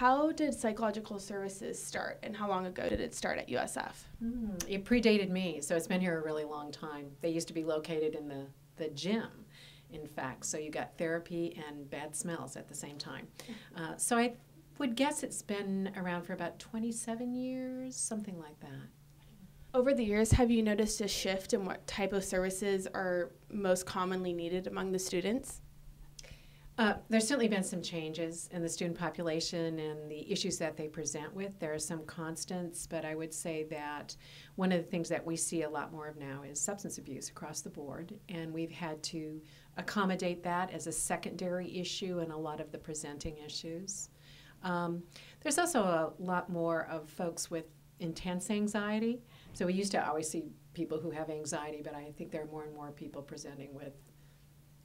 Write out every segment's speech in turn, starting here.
how did psychological services start, and how long ago did it start at USF? It predated me, so it's been here a really long time. They used to be located in the gym, in fact, so you got therapy and bad smells at the same time. So I would guess it's been around for about 27 years, something like that. Over the years, have you noticed a shift in what type of services are most commonly needed among the students? There's certainly been some changes in the student population and the issues that they present with. There are some constants, but I would say that one of the things that we see a lot more of now is substance abuse across the board, and we've had to accommodate that as a secondary issue in a lot of the presenting issues. There's also a lot more of folks with intense anxiety. So we used to always see people who have anxiety, but I think there are more and more people presenting with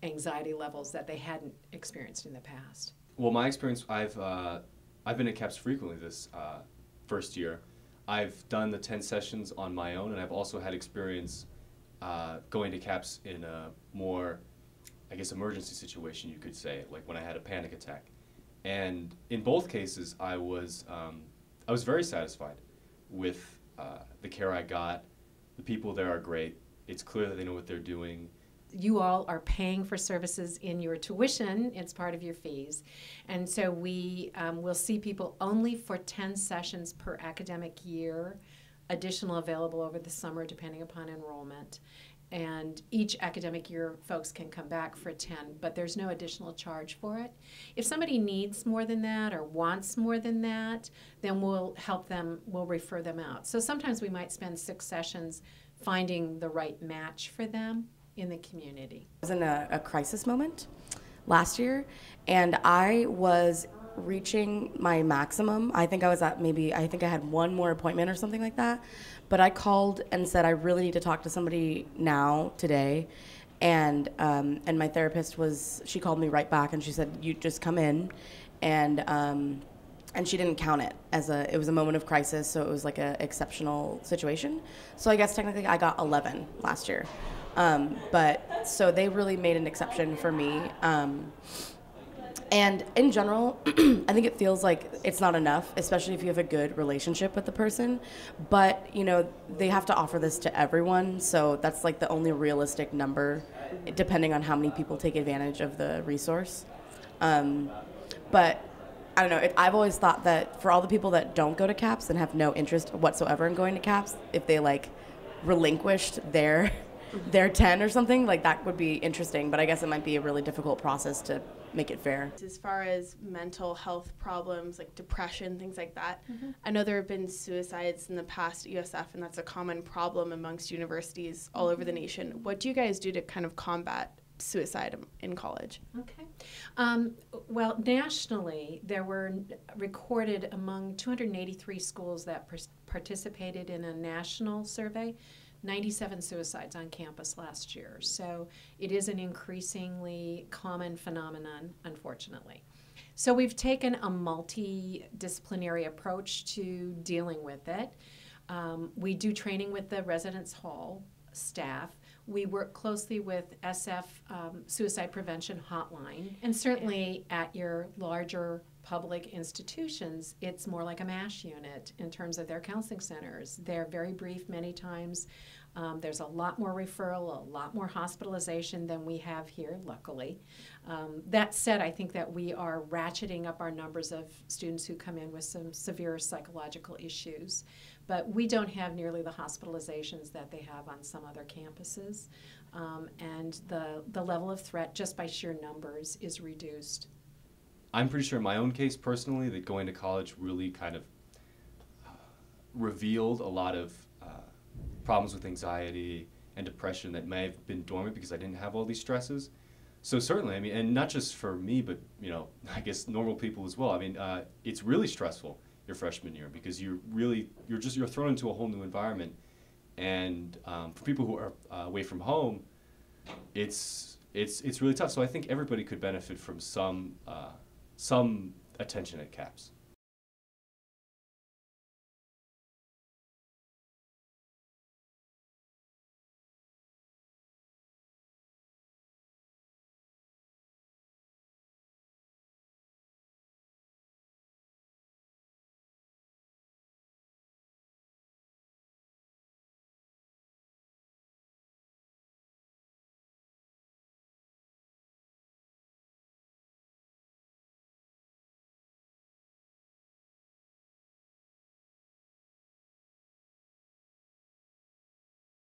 anxiety levels that they hadn't experienced in the past. Well, my experience, I've been at CAPS frequently this first year. I've done the 10 sessions on my own, and I've also had experience going to CAPS in a more, I guess, emergency situation, you could say, like when I had a panic attack. And in both cases, I was very satisfied with the care I got. The people there are great. It's clear that they know what they're doing. You all are paying for services in your tuition. It's part of your fees. And so we will see people only for 10 sessions per academic year, additional available over the summer depending upon enrollment. And each academic year, folks can come back for 10, but there's no additional charge for it. If somebody needs more than that or wants more than that, then we'll help them, we'll refer them out. So sometimes we might spend 6 sessions finding the right match for them in the community. I was in a crisis moment last year, and I was reaching my maximum. I think I was at I think I had one more appointment or something like that, but I called and said I really need to talk to somebody now, today, and my therapist she called me right back and she said, you just come in, and she didn't count it as it was a moment of crisis, so it was like an exceptional situation. So I guess technically I got 11 last year. But so they really made an exception for me. And in general, I think it feels like it's not enough, especially if you have a good relationship with the person. But, you know, they have to offer this to everyone, so that's like the only realistic number, depending on how many people take advantage of the resource. But I don't know, I've always thought that for all the people that don't go to CAPS and have no interest whatsoever in going to CAPS, if they like relinquished their 10 or something, like that would be interesting, but I guess it might be a really difficult process to make it fair. As far as mental health problems like depression, things like that, I know there have been suicides in the past at USF, and that's a common problem amongst universities all over the nation. What do you guys do to kind of combat suicide in college? Okay. Well, nationally, there were recorded among 283 schools that participated in a national survey, 97 suicides on campus last year. So it is an increasingly common phenomenon, unfortunately. So we've taken a multidisciplinary approach to dealing with it. We do training with the residence hall staff. We work closely with SF Suicide Prevention Hotline, and certainly at your larger public institutions, it's more like a MASH unit in terms of their counseling centers. They're very brief many times. There's a lot more referral, a lot more hospitalization than we have here, luckily. That said, I think that we are ratcheting up our numbers of students who come in with some severe psychological issues, but we don't have nearly the hospitalizations that they have on some other campuses, and the level of threat just by sheer numbers is reduced. I'm pretty sure in my own case personally that going to college really kind of revealed a lot of problems with anxiety and depression that may have been dormant because I didn't have all these stresses. So certainly, I mean, and not just for me, but, you know, I guess normal people as well. I mean, it's really stressful your freshman year because you're thrown into a whole new environment. And for people who are away from home, it's really tough. So I think everybody could benefit from some attention at CAPS.